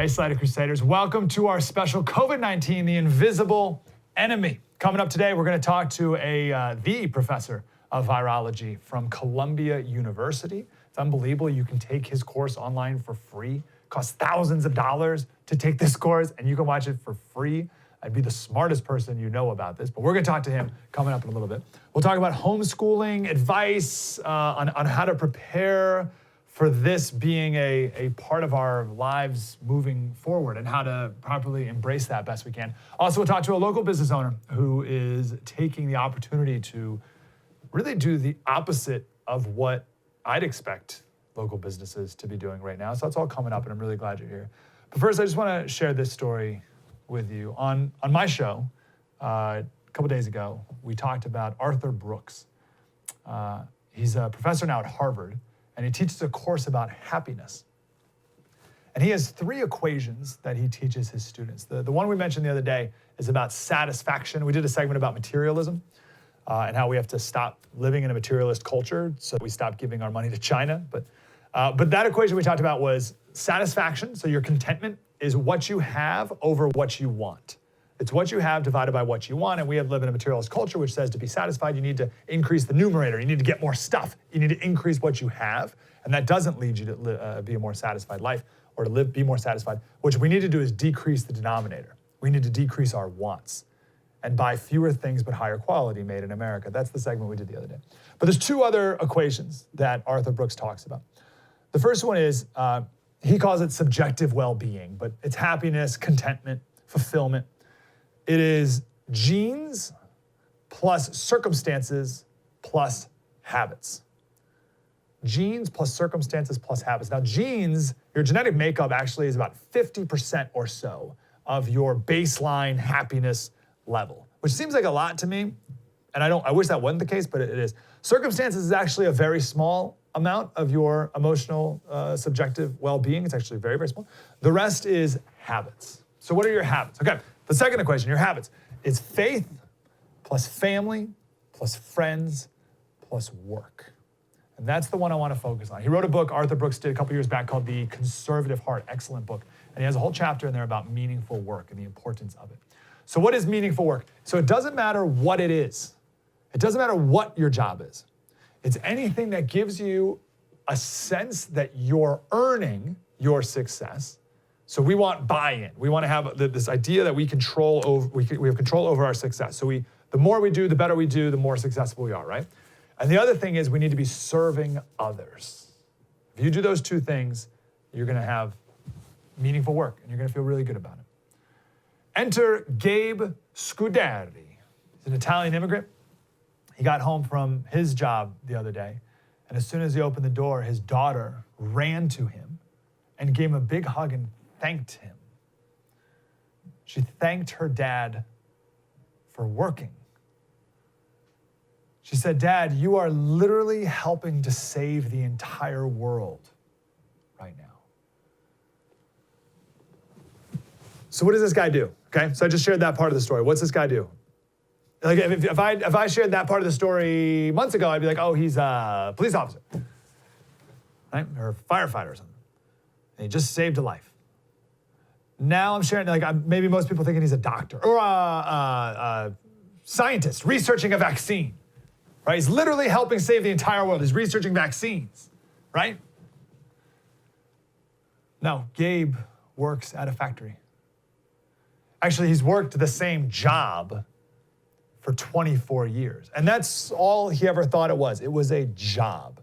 Hey, Slider Crusaders. Welcome to our special COVID-19, the invisible enemy. Coming up today, we're going to talk to the professor of virology from Columbia University. It's unbelievable. You can take his course online for free. It costs thousands of dollars to take this course, and you can watch it for free. I'd be the smartest person you know about this, but we're going to talk to him coming up in a little bit. We'll talk about homeschooling, advice on how to prepare for this being a part of our lives moving forward and how to properly embrace that best we can. Also, we'll talk to a local business owner who is taking the opportunity to really do the opposite of what I'd expect local businesses to be doing right now. So that's all coming up, and I'm really glad you're here. But first, I just want to share this story with you. On my show, a couple days ago, we talked about Arthur Brooks. He's a professor now at Harvard, and he teaches a course about happiness. And he has 3 equations that he teaches his students. The one we mentioned the other day is about satisfaction. We did a segment about materialism and how we have to stop living in a materialist culture, so we stop giving our money to China. But that equation we talked about was satisfaction, so your contentment is what you have over what you want. It's what you have divided by what you want, and we live in a materialist culture which says to be satisfied, you need to increase the numerator. You need to get more stuff. You need to increase what you have, and that doesn't lead you to be a more satisfied life or to be more satisfied. What we need to do is decrease the denominator. We need to decrease our wants and buy fewer things but higher quality made in America. That's the segment we did the other day. But there's 2 other equations that Arthur Brooks talks about. The first one is, he calls it subjective well-being, but it's happiness, contentment, fulfillment. It is genes plus circumstances plus habits. Genes plus circumstances plus habits. Now, genes, your genetic makeup actually is about 50% or so of your baseline happiness level, which seems like a lot to me. And I wish that wasn't the case, but it is. Circumstances is actually a very small amount of your emotional, subjective well-being. It's actually very, very small. The rest is habits. So what are your habits? Okay, the second equation, your habits, is faith plus family plus friends plus work. And that's the one I want to focus on. He wrote a book, Arthur Brooks did a couple years back, called The Conservative Heart. Excellent book. And he has a whole chapter in there about meaningful work and the importance of it. So what is meaningful work? So it doesn't matter what it is. It doesn't matter what your job is. It's anything that gives you a sense that you're earning your success. So we want buy-in. We want to have this idea that we have control over our success. So the more we do, the better we do, the more successful we are, right? And the other thing is we need to be serving others. If you do those 2 things, you're going to have meaningful work, and you're going to feel really good about it. Enter Gabe Scuderi. He's an Italian immigrant. He got home from his job the other day, and as soon as he opened the door, his daughter ran to him and gave him a big hug and thanked him. She thanked her dad for working. She said, "Dad, you are literally helping to save the entire world right now." So what does this guy do? Okay, so I just shared that part of the story. What's this guy do? Like if I shared that part of the story months ago, I'd be like, oh, he's a police officer, right? Or a firefighter or something. And he just saved a life. Now I'm sharing, maybe most people thinking he's a doctor or a scientist researching a vaccine, right? He's literally helping save the entire world. He's researching vaccines, right? No, Gabe works at a factory. Actually, he's worked the same job for 24 years. And that's all he ever thought it was. It was a job.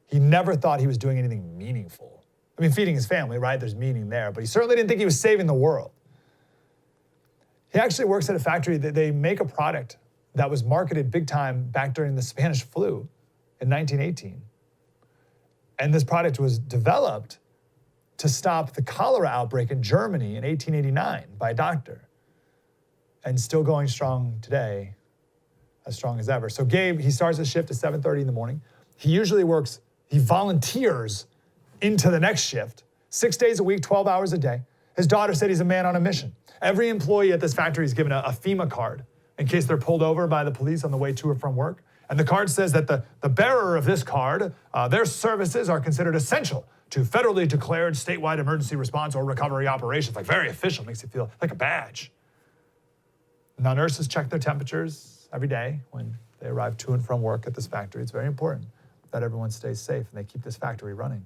He never thought he was doing anything meaningful. I mean, feeding his family, right? There's meaning there, but he certainly didn't think he was saving the world. He actually works at a factory that they make a product that was marketed big time back during the Spanish flu in 1918. And this product was developed to stop the cholera outbreak in Germany in 1889 by a doctor. And still going strong today, as strong as ever. So Gabe, he starts his shift at 7:30 in the morning. He volunteers into the next shift, 6 days a week, 12 hours a day. His daughter said he's a man on a mission. Every employee at this factory is given a FEMA card in case they're pulled over by the police on the way to or from work. And the card says that the bearer of this card, their services are considered essential to federally declared statewide emergency response or recovery operations. Like very official, makes you feel like a badge. Now nurses check their temperatures every day when they arrive to and from work at this factory. It's very important that everyone stays safe and they keep this factory running.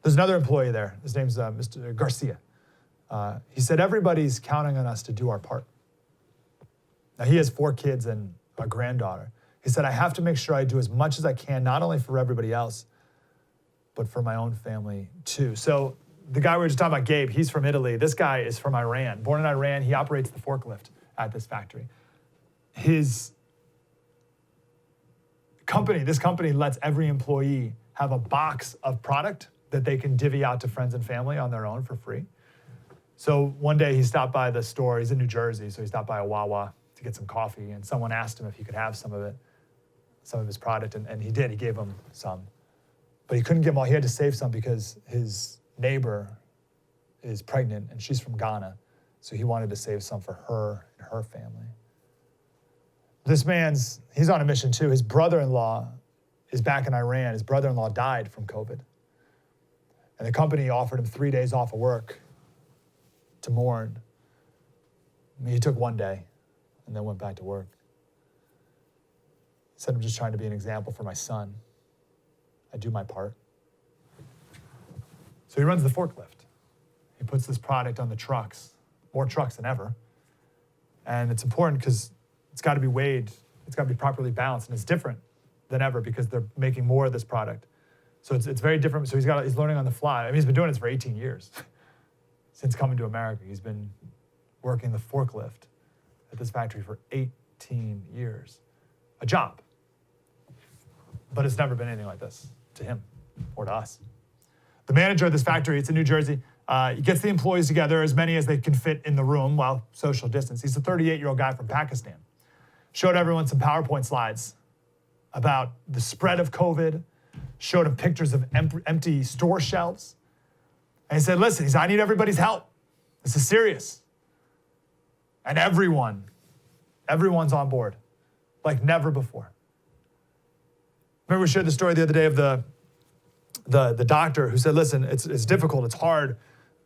There's another employee there. His name's Mr. Garcia. He said, everybody's counting on us to do our part. Now he has 4 kids and a granddaughter. He said, I have to make sure I do as much as I can, not only for everybody else, but for my own family too. So the guy we were just talking about, Gabe, he's from Italy. This guy is from Iran. Born in Iran, he operates the forklift at this factory. This company lets every employee have a box of product that they can divvy out to friends and family on their own for free. So one day he stopped by the store. He's in New Jersey, so he stopped by a Wawa to get some coffee, and someone asked him if he could have some of his product, and he did. He gave him some. But he couldn't give them all. He had to save some because his neighbor is pregnant, and she's from Ghana, so he wanted to save some for her and her family. He's on a mission too. His brother-in-law is back in Iran. His brother-in-law died from COVID. And the company offered him 3 days off of work to mourn. He took 1 day and then went back to work. He said, I'm just trying to be an example for my son. I do my part. So he runs the forklift. He puts this product on the trucks, more trucks than ever. And it's important because it's got to be weighed. It's got to be properly balanced. And it's different than ever because they're making more of this product. So it's very different. So he's learning on the fly. I mean, he's been doing this for 18 years. Since coming to America, he's been working the forklift at this factory for 18 years. A job. But it's never been anything like this to him or to us. The manager of this factory, it's in New Jersey, he gets the employees together, as many as they can fit in the room while social distance. He's a 38-year-old guy from Pakistan. Showed everyone some PowerPoint slides about the spread of COVID, showed him pictures of empty store shelves. And he said, listen, I need everybody's help. This is serious. And everyone's on board, like never before. Remember we shared the story the other day of the doctor who said, listen, it's difficult, it's hard,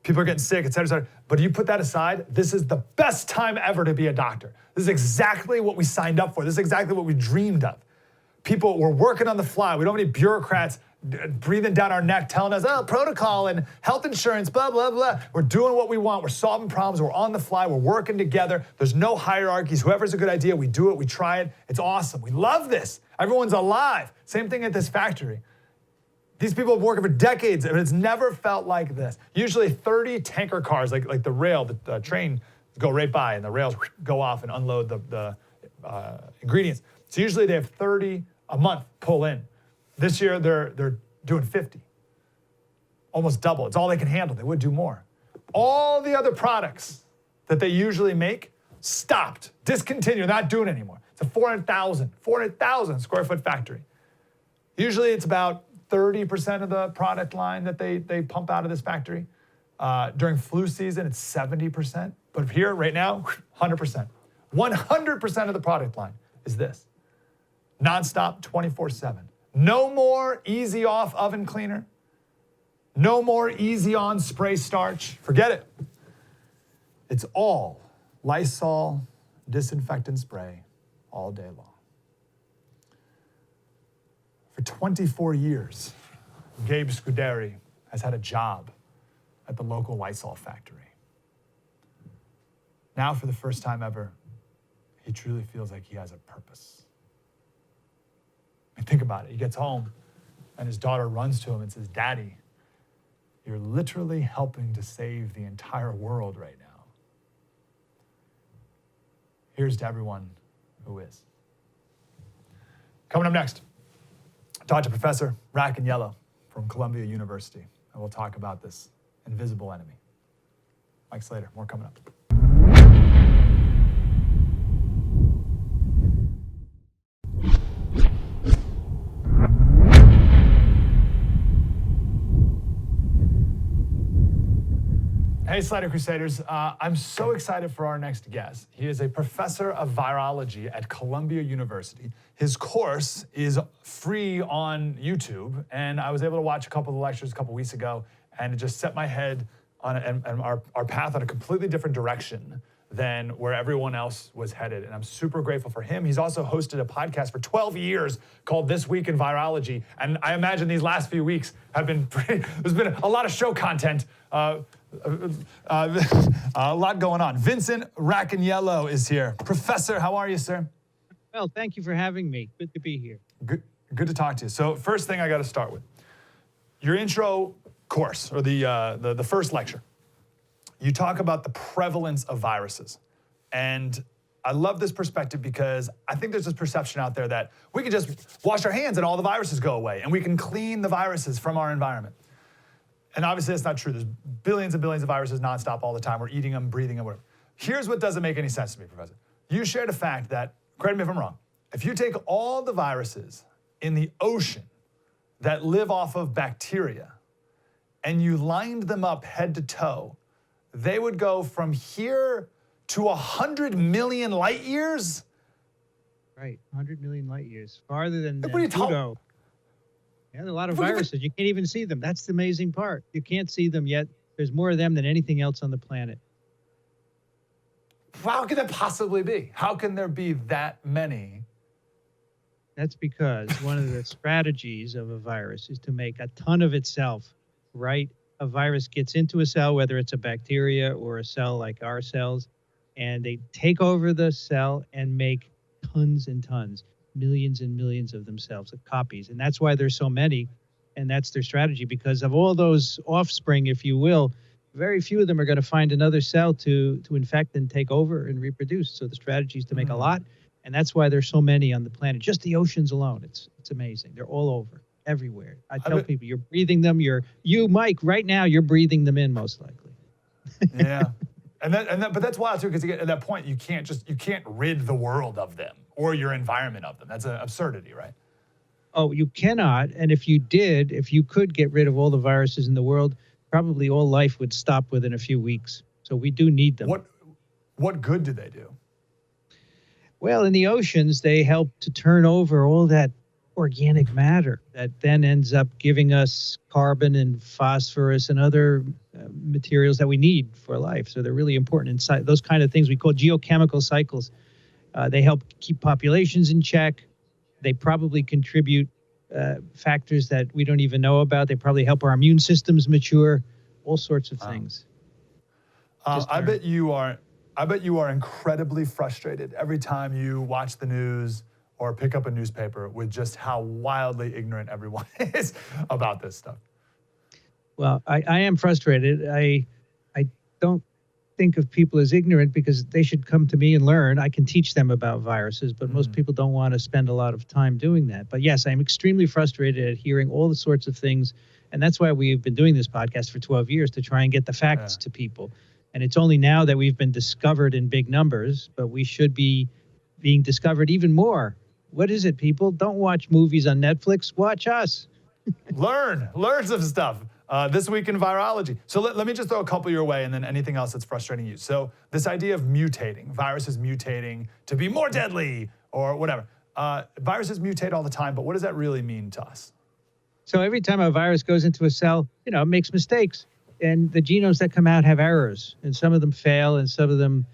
people are getting sick, et cetera, et cetera. But you put that aside, this is the best time ever to be a doctor. This is exactly what we signed up for. This is exactly what we dreamed of. People were working on the fly. We don't have any bureaucrats breathing down our neck telling us, protocol and health insurance, blah, blah, blah. We're doing what we want. We're solving problems. We're on the fly. We're working together. There's no hierarchies. Whoever's a good idea, we do it. We try it. It's awesome. We love this. Everyone's alive. Same thing at this factory. These people have worked for decades, and it's never felt like this. Usually 30 tanker cars, like the rail, the train go right by, and the rails go off and unload the ingredients. So usually they have 30 a month pull in. This year they're doing 50, almost double. It's all they can handle. They would do more. All the other products that they usually make stopped, discontinued, not doing it anymore. It's a 400,000 square foot factory. Usually it's about 30% of the product line that they pump out of this factory. During flu season, it's 70%. But here, right now, 100%. 100% of the product line is this. Nonstop, 24/7. No more easy off oven cleaner. No more easy on spray starch. Forget it. It's all Lysol disinfectant spray all day long. For 24 years, Gabe Scuderi has had a job at the local Lysol factory. Now, for the first time ever, he truly feels like he has a purpose. And think about it. He gets home, and his daughter runs to him and says, Daddy, you're literally helping to save the entire world right now. Here's to everyone who is. Coming up next, Dr. Professor Raccaniello from Columbia University, and we'll talk about this invisible enemy. Mike Slater, more coming up. Hey, Slider Crusaders. I'm so excited for our next guest. He is a professor of virology at Columbia University. His course is free on YouTube, and I was able to watch a couple of the lectures a couple weeks ago, and it just set my head on and our path on a completely different direction than where everyone else was headed. And I'm super grateful for him. He's also hosted a podcast for 12 years called This Week in Virology. And I imagine these last few weeks have been there's been a lot of show content, a lot going on. Vincent Racaniello is here. Professor, how are you, sir? Well, thank you for having me. Good to be here. Good to talk to you. So first thing I got to start with, your intro course, or the first lecture. You talk about the prevalence of viruses. And I love this perspective because I think there's this perception out there that we can just wash our hands and all the viruses go away, and we can clean the viruses from our environment. And obviously that's not true. There's billions and billions of viruses nonstop all the time. We're eating them, breathing them, whatever. Here's what doesn't make any sense to me, Professor. You shared a fact that, correct me if I'm wrong, if you take all the viruses in the ocean that live off of bacteria and you lined them up head to toe, they would go from here to 100 million light years? Right, 100 million light years, farther than What are you Pluto. Yeah, there are a lot of viruses. You can't even see them. That's the amazing part. You can't see them yet. There's more of them than anything else on the planet. How can that possibly be? How can there be that many? That's because one of the strategies of a virus is to make a ton of itself, right? A virus gets into a cell, whether it's a bacteria or a cell like our cells, and they take over the cell and make tons and tons, millions and millions of themselves, of copies. And that's why there's so many. And that's their strategy, because of all those offspring, if you will, very few of them are going to find another cell to infect and take over and reproduce. So the strategy is to make a lot. And that's why there's so many on the planet, just the oceans alone. It's amazing. They're all over. Everywhere. I tell people, you're breathing them. You, Mike, right now, you're breathing them in, most likely. Yeah, but that's wild too, because at that point, you can't rid the world of them or your environment of them. That's an absurdity, right? Oh, you cannot. And if you could get rid of all the viruses in the world, probably all life would stop within a few weeks. So we do need them. What good do they do? Well, in the oceans, they help to turn over all that organic matter that then ends up giving us carbon and phosphorus and other materials that we need for life. So they're really important inside those kind of things we call geochemical cycles. They help keep populations in check. They probably contribute factors that we don't even know about. They probably help our immune systems mature, all sorts of things. I bet you are incredibly frustrated every time you watch the news or pick up a newspaper with just how wildly ignorant everyone is about this stuff. Well, I am frustrated. I don't think of people as ignorant because they should come to me and learn. I can teach them about viruses, but most people don't want to spend a lot of time doing that. But yes, I'm extremely frustrated at hearing all the sorts of things. And that's why we've been doing this podcast for 12 years, to try and get the facts to people. And it's only now that we've been discovered in big numbers, but we should be being discovered even more. What is it, people? Don't watch movies on Netflix. Watch us. Learn some stuff. This Week in Virology. So let me just throw a couple your way, and then anything else that's frustrating you. So this idea of mutating, viruses mutating to be more deadly or whatever. Viruses mutate all the time, but what does that really mean to us? So every time a virus goes into a cell, it makes mistakes. And the genomes that come out have errors. And some of them fail, and some of them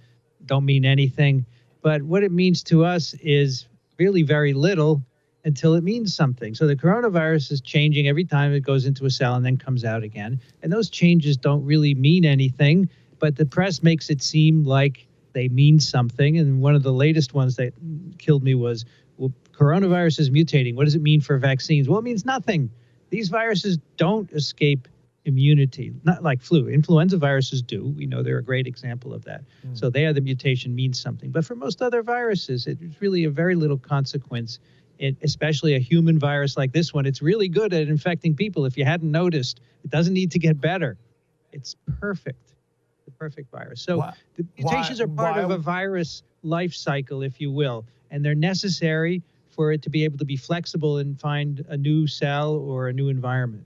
don't mean anything. But what it means to us is really very little until it means something. So the coronavirus is changing every time it goes into a cell and then comes out again. And those changes don't really mean anything, but the press makes it seem like they mean something. And one of the latest ones that killed me was, well, coronavirus is mutating. What does it mean for vaccines? Well, it means nothing. These viruses don't escape immunity, not like flu. Influenza viruses do. We know they're a great example of that. So there, the mutation means something. But for most other viruses, it's really a very little consequence. Especially a human virus like this one, it's really good at infecting people. If you hadn't noticed, it doesn't need to get better. It's perfect, the perfect virus. So the mutations are part of a virus life cycle, if you will, and they're necessary for it to be able to be flexible and find a new cell or a new environment.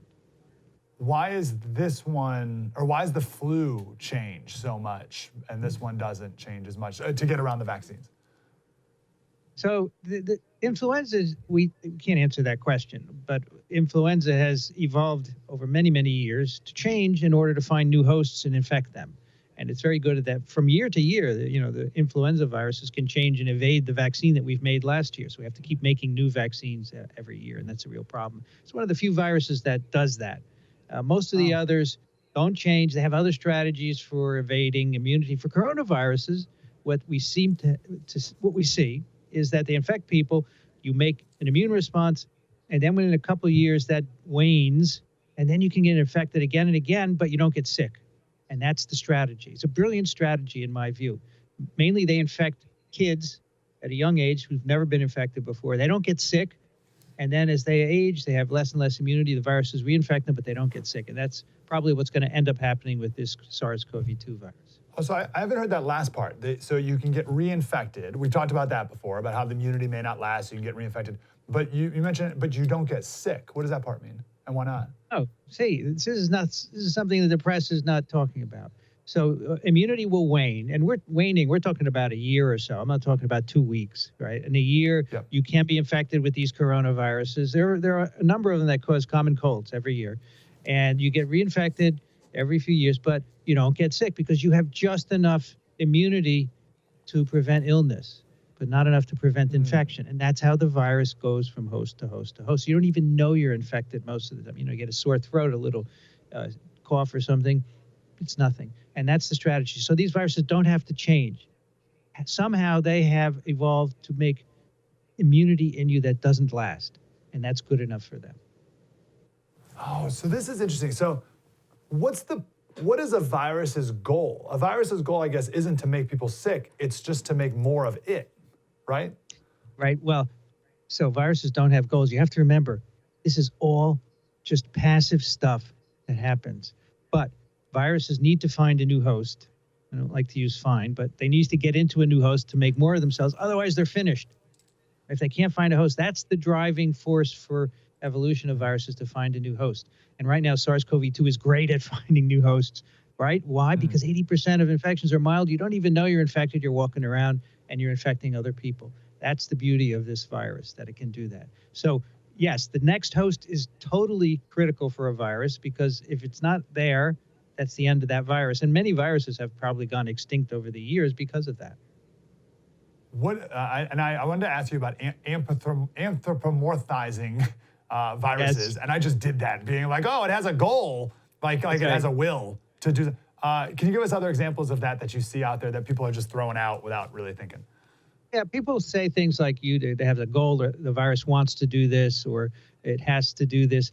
why is this one, or why is the flu change so much and this one doesn't change as much to get around the vaccines? So the influenza, we can't answer that question, but influenza has evolved over many, many years to change in order to find new hosts and infect them. And it's very good at that. From year to year, the influenza viruses can change and evade the vaccine that we've made last year. So we have to keep making new vaccines every year, and that's a real problem. It's one of the few viruses that does that. Most of the others don't change. They have other strategies for evading immunity. For coronaviruses, what we see is that they infect people. You make an immune response, and then within a couple of years that wanes, and then you can get infected again and again, but you don't get sick. And that's the strategy. It's a brilliant strategy in my view. Mainly they infect kids at a young age who've never been infected before. They don't get sick. And then as they age, they have less and less immunity. The viruses reinfect them, but they don't get sick. And that's probably what's going to end up happening with this SARS-CoV-2 virus. Oh, so I haven't heard that last part. So you can get reinfected. We talked about that before, about how the immunity may not last, so you can get reinfected. But you mentioned, but you don't get sick. What does that part mean? And why not? Oh, see, this is something that the press is not talking about. So immunity will wane, and we're waning. We're talking about a year or so. I'm not talking about 2 weeks, right? In a year, Yep. You can't be infected with these coronaviruses. There are a number of them that cause common colds every year, and you get reinfected every few years, but you don't get sick because you have just enough immunity to prevent illness, but not enough to prevent infection. And that's how the virus goes from host to host to host. You don't even know you're infected most of the time. You get a sore throat, a little cough or something. It's nothing. And that's the strategy. So these viruses don't have to change. Somehow they have evolved to make immunity in you that doesn't last. And that's good enough for them. Oh, so this is interesting. So what is a virus's goal? A virus's goal, I guess, isn't to make people sick. It's just to make more of it, right? Right. Well, so viruses don't have goals. You have to remember, this is all just passive stuff that happens. But viruses need to find a new host. I don't like to use find, but they need to get into a new host to make more of themselves. Otherwise, they're finished. If they can't find a host, that's the driving force for evolution of viruses, to find a new host. And right now, SARS-CoV-2 is great at finding new hosts, right? Why? Because 80% of infections are mild. You don't even know you're infected. You're walking around and you're infecting other people. That's the beauty of this virus, that it can do that. So yes, the next host is totally critical for a virus, because if it's not there, that's the end of that virus. And many viruses have probably gone extinct over the years because of that. I wanted to ask you about anthropomorphizing viruses, Yes. and I just did that, being like, oh, it has a goal, like it has a will to do. Can you give us other examples of that you see out there that people are just throwing out without really thinking? Yeah, people say things like they have a goal, or the virus wants to do this, or it has to do this.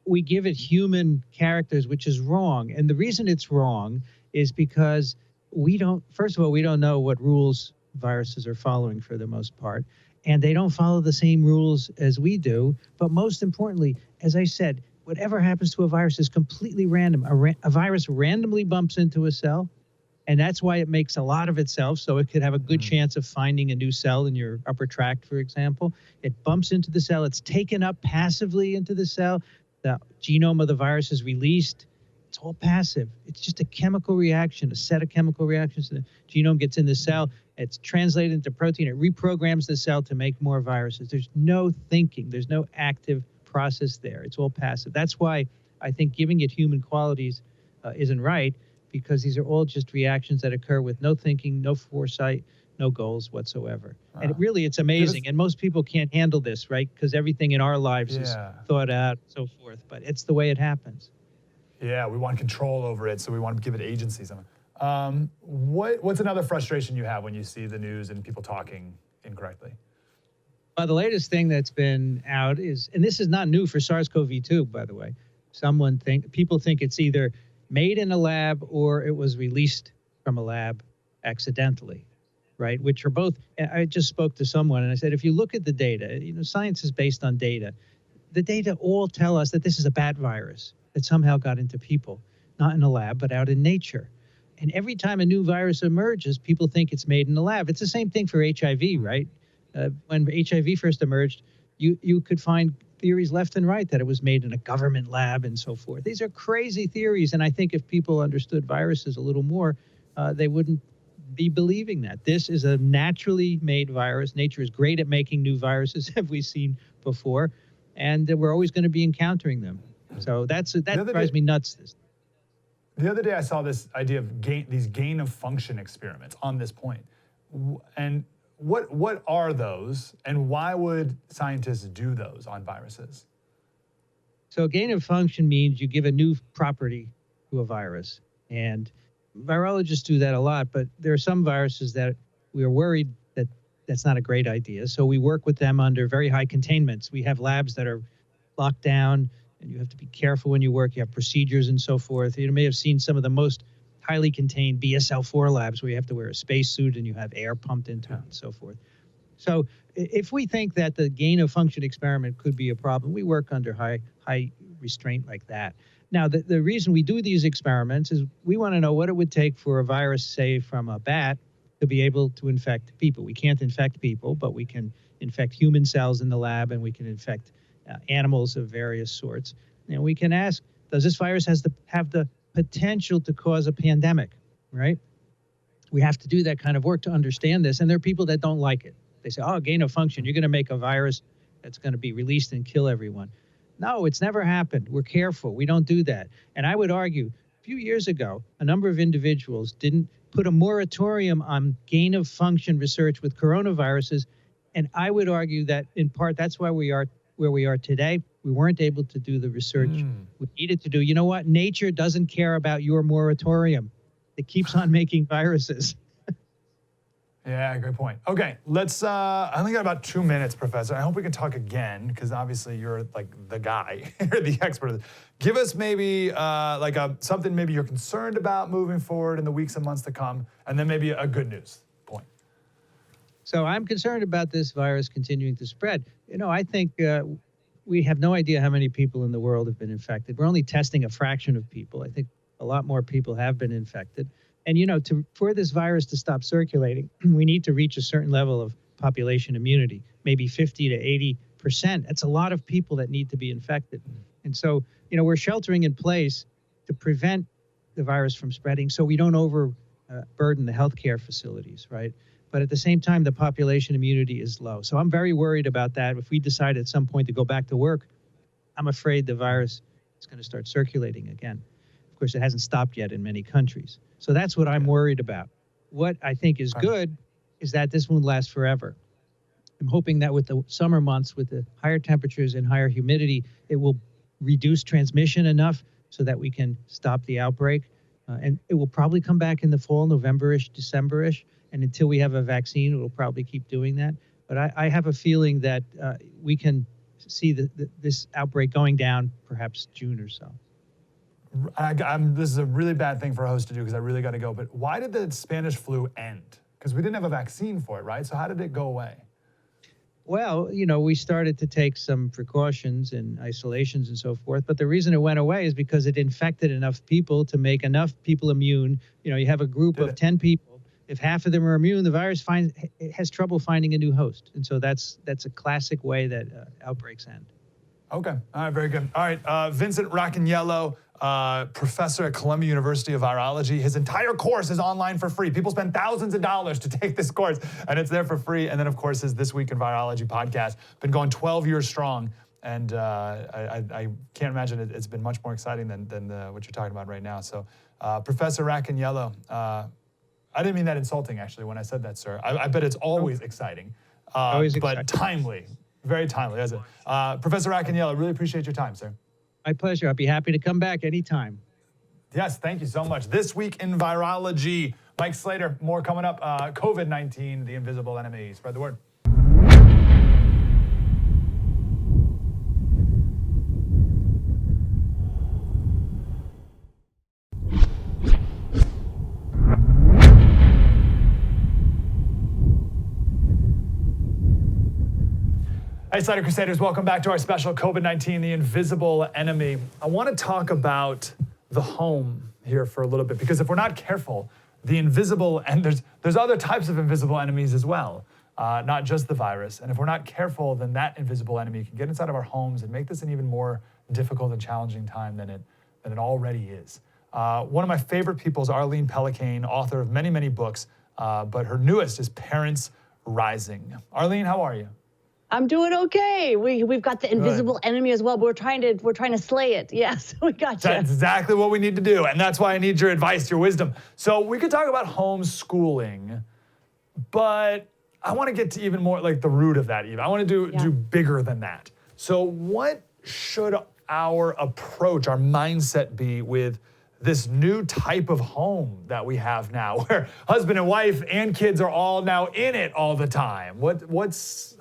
We give it human characters, which is wrong. And the reason it's wrong is because first of all, we don't know what rules viruses are following for the most part. And they don't follow the same rules as we do. But most importantly, as I said, whatever happens to a virus is completely random. A virus randomly bumps into a cell, and that's why it makes a lot of itself. So it could have a good chance of finding a new cell in your upper tract, for example. It bumps into the cell. It's taken up passively into the cell. The genome of the virus is released. It's all passive. It's just a chemical reaction, a set of chemical reactions. The genome gets in the cell. It's translated into protein. It reprograms the cell to make more viruses. There's no thinking. There's no active process there. It's all passive. That's why I think giving it human qualities isn't right, because these are all just reactions that occur with no thinking, no foresight, no goals whatsoever. And it's amazing. And most people can't handle this, right? Because everything in our lives is thought out and so forth. But it's the way it happens. Yeah, we want control over it, so we want to give it agency. What's another frustration you have when you see the news and people talking incorrectly? Well, the latest thing that's been out is, and this is not new for SARS-CoV-2, by the way. People think it's either made in a lab or it was released from a lab accidentally, right? Which are both. I just spoke to someone and I said, if you look at the data, science is based on data. The data all tell us that this is a bad virus that somehow got into people, not in a lab, but out in nature. And every time a new virus emerges, people think it's made in a lab. It's the same thing for HIV, right? When HIV first emerged, you could find theories left and right that it was made in a government lab and so forth. These are crazy theories, and I think if people understood viruses a little more, they wouldn't be believing that. This is a naturally made virus. Nature is great at making new viruses, have we seen before, and we're always going to be encountering them. So that drives me nuts. The other day I saw this idea of these gain of function experiments on this point. And what are those, and why would scientists do those on viruses? So gain of function means you give a new property to a virus, and virologists do that a lot, but there are some viruses that we are worried that that's not a great idea. So we work with them under very high containments. We have labs that are locked down, and you have to be careful when you work. You have procedures and so forth. You may have seen some of the most highly contained BSL-4 labs where you have to wear a spacesuit and you have air pumped into it and so forth. So if we think that the gain of function experiment could be a problem, we work under high restraint like that. Now, the reason we do these experiments is we want to know what it would take for a virus, say, from a bat to be able to infect people. We can't infect people, but we can infect human cells in the lab, and we can infect animals of various sorts. And we can ask, does this virus have the potential to cause a pandemic, right? We have to do that kind of work to understand this, and there are people that don't like it. They say, oh, gain of function, you're going to make a virus that's going to be released and kill everyone. No, it's never happened. We're careful. We don't do that. And I would argue, a few years ago, a number of individuals didn't put a moratorium on gain of function research with coronaviruses. And I would argue that, in part, that's why we are where we are today. We weren't able to do the research we needed to do. You know what? Nature doesn't care about your moratorium. It keeps on making viruses. Yeah, great point. Okay, let's, I only got about 2 minutes, Professor. I hope we can talk again, because obviously you're like the guy, you're the expert. Give us maybe something maybe you're concerned about moving forward in the weeks and months to come, and then maybe a good news point. So I'm concerned about this virus continuing to spread. You know, I think we have no idea how many people in the world have been infected. We're only testing a fraction of people. I think a lot more people have been infected. And, you know, for this virus to stop circulating, we need to reach a certain level of population immunity, maybe 50 to 80%. That's a lot of people that need to be infected. And so, you know, we're sheltering in place to prevent the virus from spreading so we don't overburden the healthcare facilities, right? But at the same time, the population immunity is low. So I'm very worried about that. If we decide at some point to go back to work, I'm afraid the virus is going to start circulating again. Of course, it hasn't stopped yet in many countries. So that's what I'm worried about. What I think is good is that this won't last forever. I'm hoping that with the summer months, with the higher temperatures and higher humidity, it will reduce transmission enough so that we can stop the outbreak. And it will probably come back in the fall, November-ish, December-ish. And until we have a vaccine, it will probably keep doing that. But I have a feeling that we can see this outbreak going down perhaps June or so. This is a really bad thing for a host to do because I really got to go. But why did the Spanish flu end? Because we didn't have a vaccine for it, right? So how did it go away? Well, you know, we started to take some precautions and isolations and so forth. But the reason it went away is because it infected enough people to make enough people immune. You know, you have a group of 10 people. If half of them are immune, the virus has trouble finding a new host. And so that's a classic way that outbreaks end. Okay. All right. Very good. All right. Vincent Racaniello, professor at Columbia University of Virology. His entire course is online for free. People spend thousands of dollars to take this course, and it's there for free. And then, of course, his This Week in Virology podcast. Been going 12 years strong, and I can't imagine it's been much more exciting than what you're talking about right now. So, Professor Racaniello, I didn't mean that insulting, actually, when I said that, sir. I bet it's always exciting, always but exciting. Timely. Very timely, isn't it? Professor Racaniello, really appreciate your time, sir. My pleasure. I'll be happy to come back anytime. Yes, thank you so much. This Week in Virology. Mike Slater, more coming up. COVID-19, the invisible enemy. Spread the word. Hey, Slater Crusaders, welcome back to our special COVID-19, the invisible enemy. I want to talk about the home here for a little bit, because if we're not careful, the invisible, and there's other types of invisible enemies as well. not just the virus. And if we're not careful, then that invisible enemy can get inside of our homes and make this an even more difficult and challenging time than it already is. One of my favorite people is Arlene Pellicane, author of many, many books, but her newest is Parents Rising. Arlene, how are you? I'm doing okay. We've got the invisible enemy as well, but we're trying to slay it. Yes, we got you. That's exactly what we need to do, and that's why I need your advice, your wisdom. So we could talk about homeschooling, but I want to get to even more like the root of that. Even I want to do bigger than that. So what should our approach, our mindset be with this new type of home that we have now, where husband and wife and kids are all now in it all the time?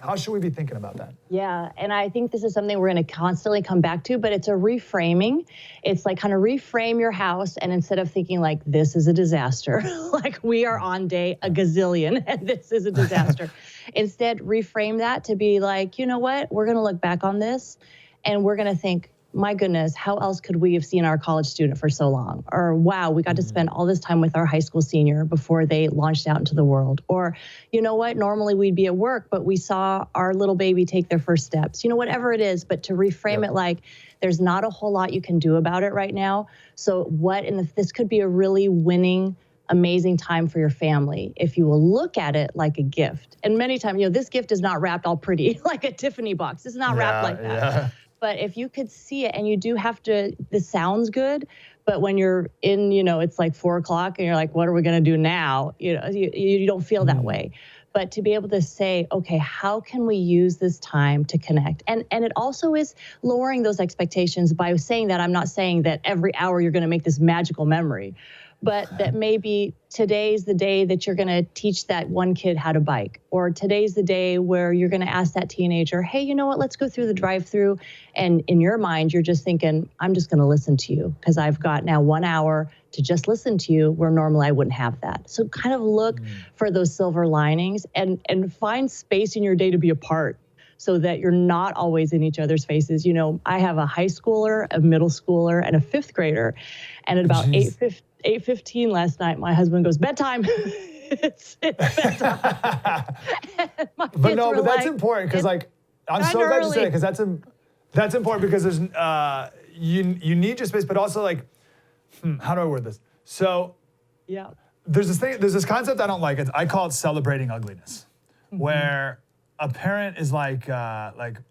How should we be thinking about that? Yeah, and I think this is something we're going to constantly come back to, but it's a reframing. It's like kind of reframe your house, and instead of thinking like this is a disaster, like we are on day a gazillion and this is a disaster, instead reframe that to be like, you know what, we're going to look back on this and we're going to think, my goodness, how else could we have seen our college student for so long? Or, wow, we got to spend all this time with our high school senior before they launched out into the world. Or, you know what, normally we'd be at work, but we saw our little baby take their first steps. You know, whatever it is, but to reframe it like there's not a whole lot you can do about it right now. So this could be a really winning, amazing time for your family if you will look at it like a gift. And many times, this gift is not wrapped all pretty like a Tiffany box. It's not wrapped like that. Yeah. But if you could see it, and you do have to, this sounds good, but when you're in, it's like 4 o'clock and you're like, what are we going to do now? You don't feel that way. But to be able to say, okay, how can we use this time to connect? And it also is lowering those expectations by saying that. I'm not saying that every hour you're going to make this magical memory, but that maybe today's the day that you're going to teach that one kid how to bike, or today's the day where you're going to ask that teenager, hey, you know what, let's go through the drive-through. And in your mind, you're just thinking, I'm just going to listen to you because I've got now 1 hour to just listen to you where normally I wouldn't have that. So kind of look for those silver linings and find space in your day to be apart, so that you're not always in each other's faces. I have a high schooler, a middle schooler, and a 5th grader. And at about 8:15 last night, my husband goes, bedtime. it's bedtime. But that's important because I'm so glad you said it, because that's important because there's you need your space, but also how do I word this? So there's this concept I don't like. I call it celebrating ugliness, where a parent is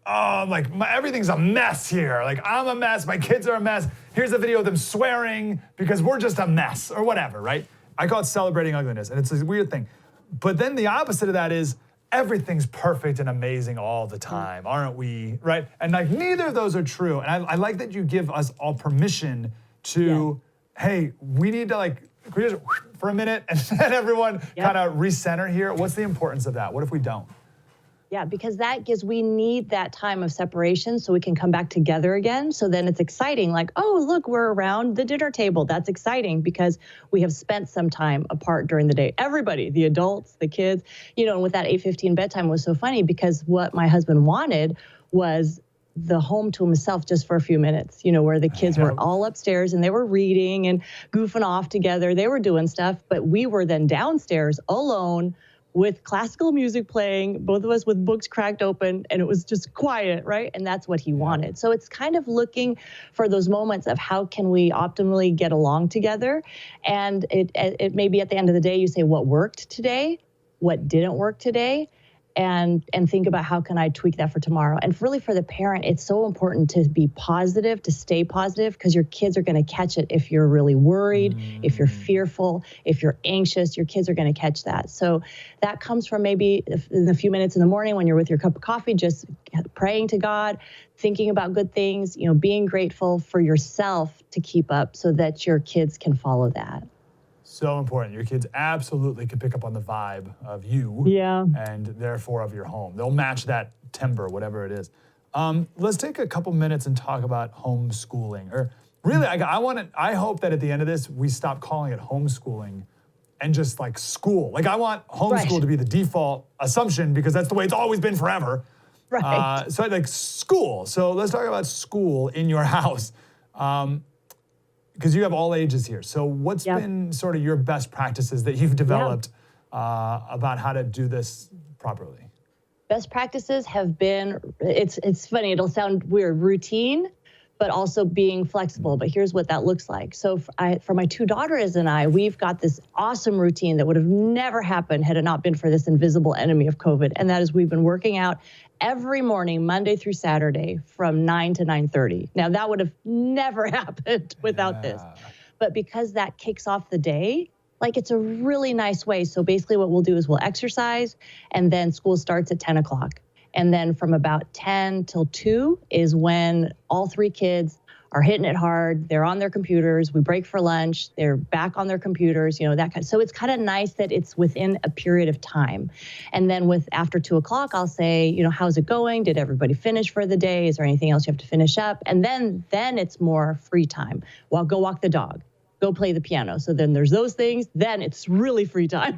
everything's a mess here. Like, I'm a mess, my kids are a mess. Here's a video of them swearing because we're just a mess or whatever, right? I call it celebrating ugliness, and it's a weird thing. But then the opposite of that is everything's perfect and amazing all the time, aren't we, right? And neither of those are true. And I like that you give us all permission to, hey, we need to can we just for a minute and let everyone kind of recenter here? What's the importance of that? What if we don't? Yeah, because we need that time of separation so we can come back together again. So then it's exciting, like, oh, look, we're around the dinner table. That's exciting because we have spent some time apart during the day. Everybody, the adults, the kids, and with that 8:15 bedtime was so funny because what my husband wanted was the home to himself just for a few minutes, where the kids were all upstairs and they were reading and goofing off together. They were doing stuff, but we were then downstairs alone with classical music playing, both of us with books cracked open, and it was just quiet, right? And that's what he wanted. So it's kind of looking for those moments of how can we optimally get along together. And it may be at the end of the day, you say what worked today, what didn't work today, and think about how can I tweak that for tomorrow. And really for the parent, it's so important to be positive, to stay positive, because your kids are going to catch it if you're really worried, if you're fearful, if you're anxious, your kids are going to catch that. So that comes from maybe in a few minutes in the morning when you're with your cup of coffee, just praying to God, thinking about good things, being grateful for yourself to keep up so that your kids can follow that. So important. Your kids absolutely can pick up on the vibe of you and therefore of your home. They'll match that timbre, whatever it is. Let's take a couple minutes and talk about homeschooling. Or really, I hope that at the end of this, we stop calling it homeschooling and just school. I want homeschool to be the default assumption because that's the way it's always been forever. Right. So school. So let's talk about school in your house. Because you have all ages here. So what's been sort of your best practices that you've developed about how to do this properly? Best practices have been, it's funny, it'll sound weird, routine, but also being flexible. But here's what that looks like. So for my two daughters and I, we've got this awesome routine that would have never happened had it not been for this invisible enemy of COVID. And that is we've been working out every morning, Monday through Saturday from 9 to 9:30. Now that would have never happened without this. But because that kicks off the day, like it's a really nice way. So basically what we'll do is we'll exercise and then school starts at 10 o'clock. And then from about 10 till 2 is when all three kids are hitting it hard. They're on their computers. We break for lunch. They're back on their computers, that kind. So it's kind of nice that it's within a period of time. And then after 2 o'clock, I'll say, how's it going? Did everybody finish for the day? Is there anything else you have to finish up? And then it's more free time. Well, go walk the dog. Go play the piano. So then there's those things. Then it's really free time.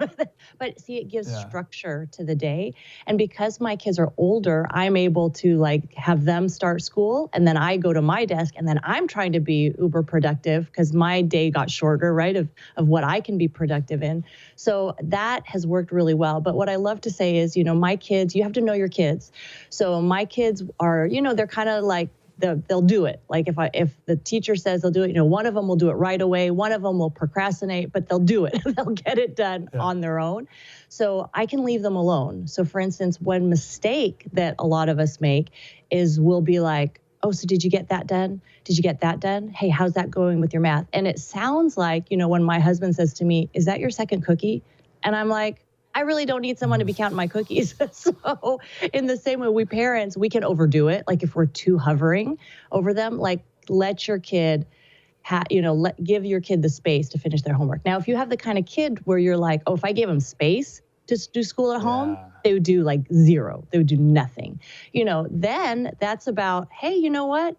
But see, it gives structure to the day. And because my kids are older, I'm able to have them start school. And then I go to my desk and then I'm trying to be uber productive because my day got shorter, right, of what I can be productive in. So that has worked really well. But what I love to say is, my kids, you have to know your kids. So my kids are, they're kind of like, they'll do it. Like if the teacher says they'll do it, one of them will do it right away. One of them will procrastinate, but they'll do it. They'll get it done on their own. So I can leave them alone. So for instance, one mistake that a lot of us make is we'll be like, oh, so did you get that done? Did you get that done? Hey, how's that going with your math? And it sounds like, when my husband says to me, is that your second cookie? And I'm like, I really don't need someone to be counting my cookies. So in the same way, we parents, we can overdo it. Like if we're too hovering over them, let your kid, give your kid the space to finish their homework. Now, if you have the kind of kid where you're like, oh, if I gave them space to do school at home, they would do zero. They would do nothing. Then that's about, hey, you know what?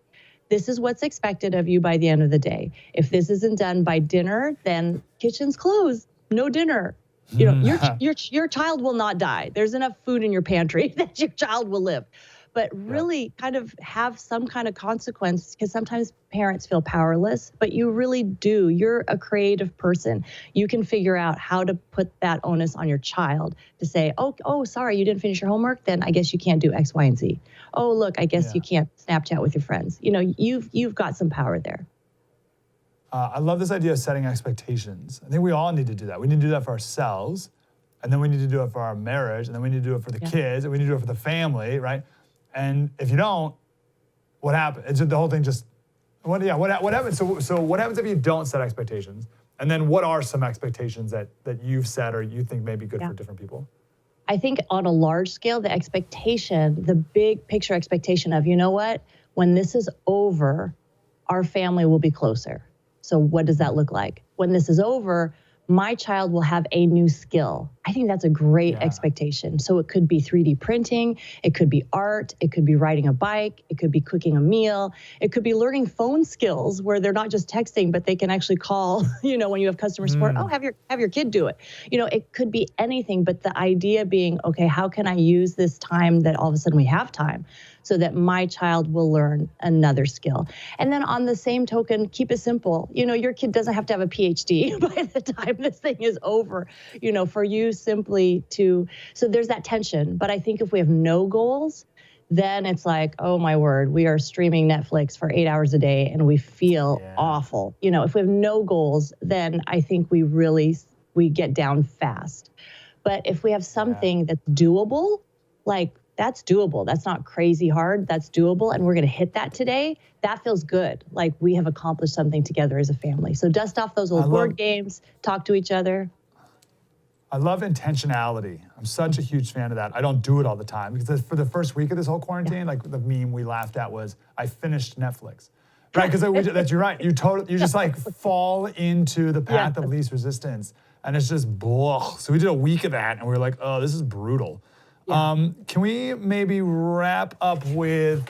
This is what's expected of you by the end of the day. If this isn't done by dinner, then kitchen's closed. No dinner. Your child will not die. There's enough food in your pantry that your child will live. But really kind of have some kind of consequence because sometimes parents feel powerless, but you really do. You're a creative person. You can figure out how to put that onus on your child to say, oh, sorry, you didn't finish your homework? Then I guess you can't do X, Y, and Z. Oh, look, I guess you can't Snapchat with your friends. You've got some power there. I love this idea of setting expectations. I think we all need to do that. We need to do that for ourselves, and then we need to do it for our marriage, and then we need to do it for the kids, and we need to do it for the family, right? And if you don't, what happens? It's the whole thing just, what happens? So what happens if you don't set expectations? And then what are some expectations that you've set or you think may be good for different people? I think on a large scale, the expectation, the big picture expectation of, when this is over, our family will be closer. So what does that look like? When this is over, my child will have a new skill. I think that's a great expectation. So it could be 3D printing, it could be art, it could be riding a bike, it could be cooking a meal, it could be learning phone skills where they're not just texting, but they can actually call, when you have customer support, have your kid do it. It could be anything, but the idea being, okay, how can I use this time that all of a sudden we have time so that my child will learn another skill? And then on the same token, keep it simple. Your kid doesn't have to have a PhD by the time this thing is over, for you simply so there's that tension. But I think if we have no goals, then it's like, oh my word, we are streaming Netflix for 8 hours a day and we feel awful. If we have no goals, then I think we get down fast. But if we have something that's doable, that's doable. That's not crazy hard. That's doable. And we're going to hit that today. That feels good. Like we have accomplished something together as a family. So dust off those old board games, talk to each other. I love intentionality. I'm such a huge fan of that. I don't do it all the time because for the first week of this whole quarantine, the meme we laughed at was, I finished Netflix. Right, because you're right. You just fall into the path of least resistance. And it's just blah. So we did a week of that and we were like, oh, this is brutal. Can we maybe wrap up with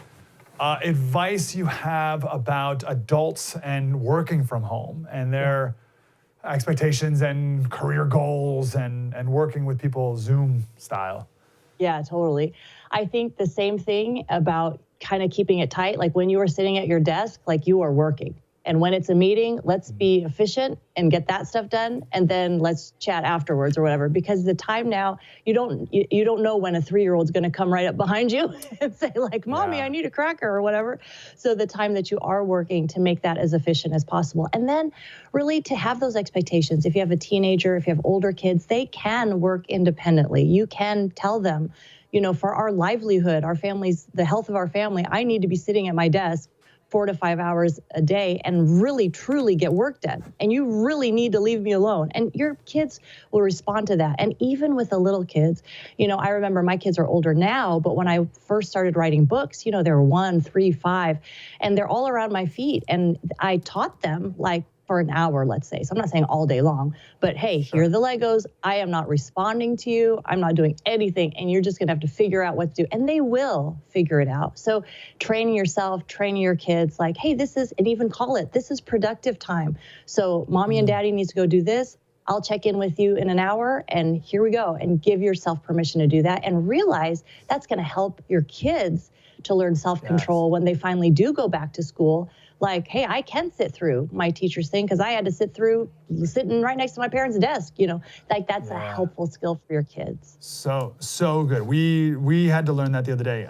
advice you have about adults and working from home and their expectations and career goals and working with people Zoom style? Yeah, totally. I think the same thing about kind of keeping it tight. Like when you are sitting at your desk, you are working. And when it's a meeting, let's be efficient and get that stuff done, and then let's chat afterwards or whatever. Because the time now, you don't know when a 3-year-old's going to come right up behind you and say like, "Mommy, Yeah. I need a cracker" or whatever. So the time that you are working to make that as efficient as possible, and then really to have those expectations. If you have a teenager, if you have older kids, they can work independently. You can tell them, for our livelihood, our families, the health of our family, I need to be sitting at my desk 4 to 5 hours a day and really truly get work done. And you really need to leave me alone. And your kids will respond to that. And even with the little kids, I remember my kids are older now, but when I first started writing books, they were 1, 3, 5, and they're all around my feet. And I taught them like for an hour, let's say. So I'm not saying all day long, but hey, here are the Legos. I am not responding to you. I'm not doing anything. And you're just going to have to figure out what to do. And they will figure it out. So training yourself, training your kids like, hey, this is productive time. So mommy and daddy needs to go do this. I'll check in with you in an hour, and here we go. And give yourself permission to do that, and realize that's going to help your kids to learn self-control when they finally do go back to school. Like, hey, I can sit through my teacher's thing because I had to sitting right next to my parents' desk, like that's a helpful skill for your kids. So good. We had to learn that the other day.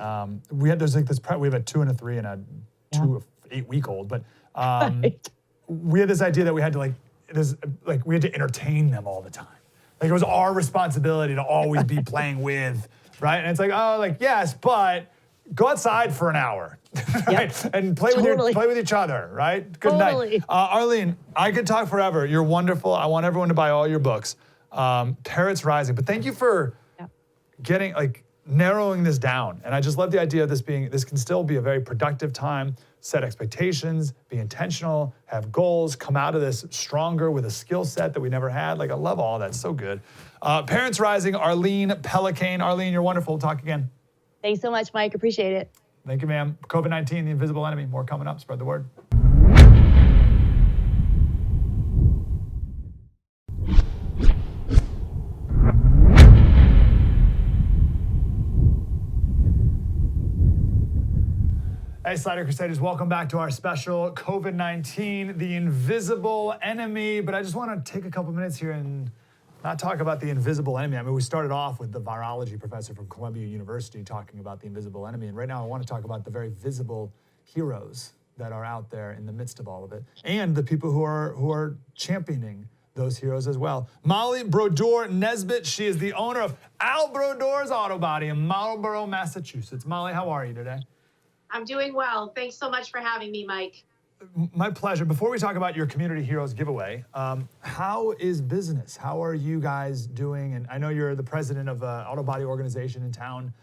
We have a 2 and a 3 and a 8-week-old, but we had this idea that we had to we had to entertain them all the time. Like it was our responsibility to always be playing with, right? And it's like, yes, but go outside for an hour, right? And play with each other, right? Good night. Arlene, I could talk forever. You're wonderful. I want everyone to buy all your books. Parents Rising. But thank you for getting narrowing this down. And I just love the idea of this can still be a very productive time. Set expectations, be intentional, have goals, come out of this stronger with a skill set that we never had. I love all that. So good. Parents Rising, Arlene Pellicane. Arlene, you're wonderful. We'll talk again. Thanks so much, Mike. Appreciate it. Thank you, ma'am. COVID-19, the invisible enemy. More coming up. Spread the word. Hey, Slider Crusaders, welcome back to our special COVID-19, the invisible enemy. But I just want to take a couple minutes here and not talk about the invisible enemy. I mean, we started off with the virology professor from Columbia University talking about the invisible enemy. And right now I want to talk about the very visible heroes that are out there in the midst of all of it, and the people who are championing those heroes as well. Molly Brodeur Nesbitt, she is the owner of Al Brodeur's Auto Body in Marlborough, Massachusetts. Molly, how are you today? I'm doing well. Thanks so much for having me, Mike. My pleasure. Before we talk about your Community Heroes giveaway, how is business? How are you guys doing? And I know you're the president of an auto body organization in town.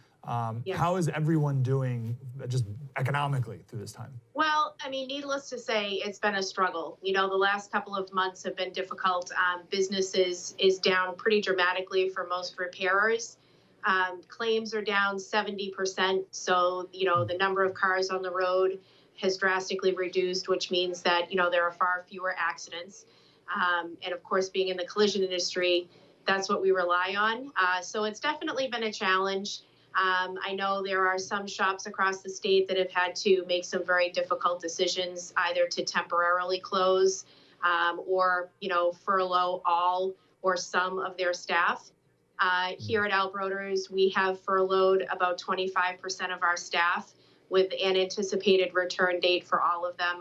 Yes. How is everyone doing just economically through this time? Well, I mean, needless to say, it's been a struggle. The last couple of months have been difficult. Business is down pretty dramatically for most repairers. Claims are down 70%. So, the number of cars on the road has drastically reduced, which means that, there are far fewer accidents. And of course, being in the collision industry, that's what we rely on. So it's definitely been a challenge. I know there are some shops across the state that have had to make some very difficult decisions, either to temporarily close or, furlough all or some of their staff. Here at Al Brodeur's, we have furloughed about 25% of our staff, with an anticipated return date for all of them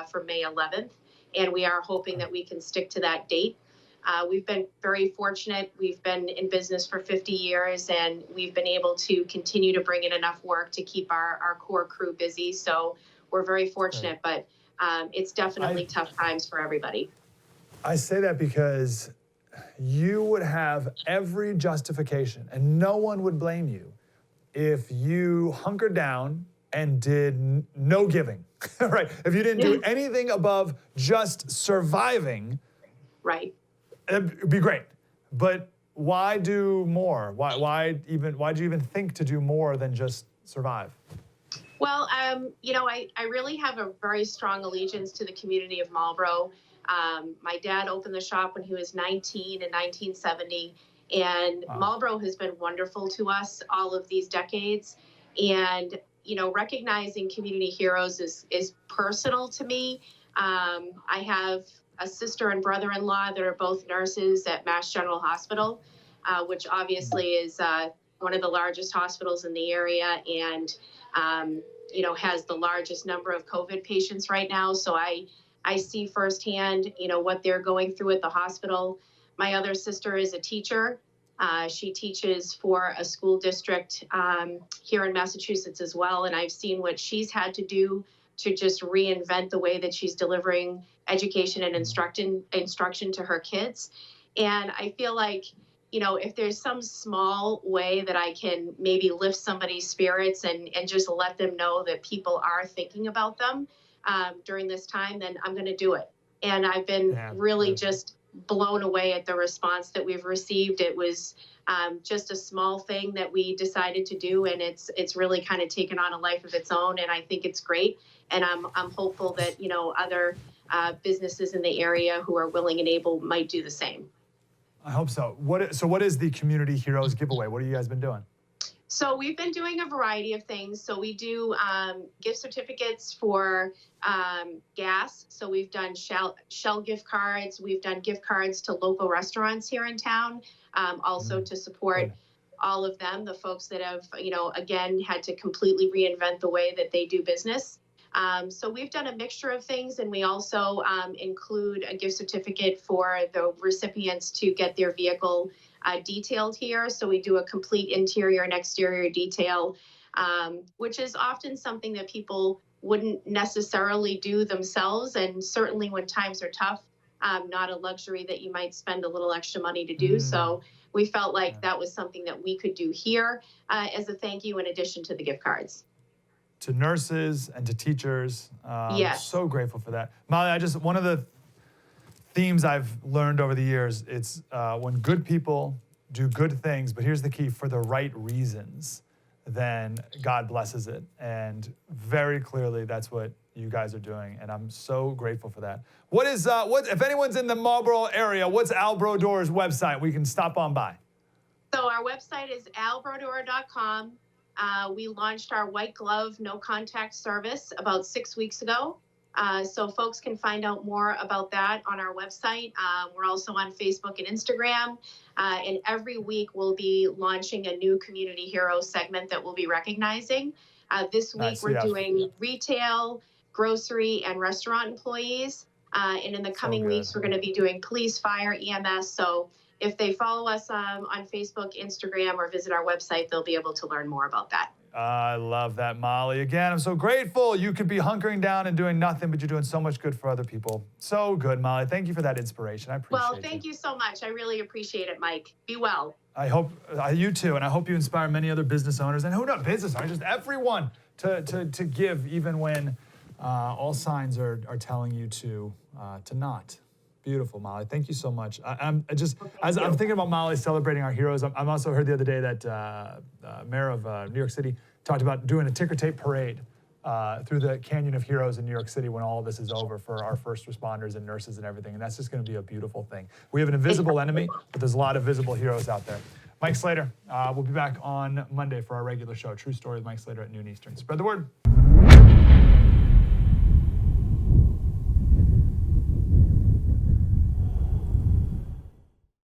for May 11th. And we are hoping that we can stick to that date. We've been very fortunate. We've been in business for 50 years, and we've been able to continue to bring in enough work to keep our core crew busy. So we're very fortunate, but it's definitely tough times for everybody. I say that because you would have every justification, and no one would blame you, if you hunkered down and did no giving, right? If you didn't do anything above just surviving, right? It'd be great. But why do more? Why do you even think to do more than just survive? Well, I really have a very strong allegiance to the community of Marlborough. My dad opened the shop when he was 19 in 1970, and Marlborough has been wonderful to us all of these decades. And recognizing community heroes is personal to me. I have a sister and brother-in-law that are both nurses at Mass General Hospital, which obviously is one of the largest hospitals in the area, and has the largest number of COVID patients right now. So I see firsthand, what they're going through at the hospital. My other sister is a teacher. She teaches for a school district here in Massachusetts as well, and I've seen what she's had to do to just reinvent the way that she's delivering education and instruction to her kids. And I feel like, if there's some small way that I can maybe lift somebody's spirits and just let them know that people are thinking about them during this time, then I'm going to do it. And I've been really just blown away at the response that we've received. It was just a small thing that we decided to do, and it's really kind of taken on a life of its own, and I think it's great. And I'm hopeful that other businesses in the area who are willing and able might do the same. I hope so. What is the Community Heroes giveaway? What have you guys been doing? So we've been doing a variety of things. So we do gift certificates for gas. So we've done Shell gift cards. We've done gift cards to local restaurants here in town, also to support all of them, the folks that have, again, had to completely reinvent the way that they do business. So we've done a mixture of things, and we also include a gift certificate for the recipients to get their vehicle detailed here. So we do a complete interior and exterior detail, which is often something that people wouldn't necessarily do themselves. And certainly when times are tough, not a luxury that you might spend a little extra money to do. So we felt like that was something that we could do here as a thank you in addition to the gift cards. To nurses and to teachers. Yes. So grateful for that. Molly, one of the themes I've learned over the years, it's when good people do good things, but here's the key, for the right reasons, then God blesses it. And very clearly, that's what you guys are doing, and I'm so grateful for that. What if anyone's in the Marlboro area, what's Albrodoor's website? We can stop on by. So our website is albrodoor.com. We launched our white glove, no contact service about 6 weeks ago. So folks can find out more about that on our website. We're also on Facebook and Instagram. And every week we'll be launching a new Community Hero segment that we'll be recognizing. This week we're doing retail, grocery, and restaurant employees. And in the coming weeks, we're going to be doing police, fire, EMS. So if they follow us on Facebook, Instagram, or visit our website, they'll be able to learn more about that. I love that, Molly. Again, I'm so grateful. You could be hunkering down and doing nothing, but you're doing so much good for other people. So good, Molly. Thank you for that inspiration. I appreciate it. Well, thank you so much. I really appreciate it, Mike. Be well. I hope you too, and I hope you inspire many other business owners, and who not business owners, just everyone to give, even when all signs are telling you to not. Beautiful, Molly. Thank you so much. I'm thinking about Molly celebrating our heroes. I'm also heard the other day that Mayor of New York City talked about doing a ticker tape parade through the Canyon of Heroes in New York City when all of this is over for our first responders and nurses and everything. And that's just going to be a beautiful thing. We have an invisible enemy, but there's a lot of visible heroes out there. Mike Slater, we'll be back on Monday for our regular show, True Story with Mike Slater at noon Eastern. Spread the word.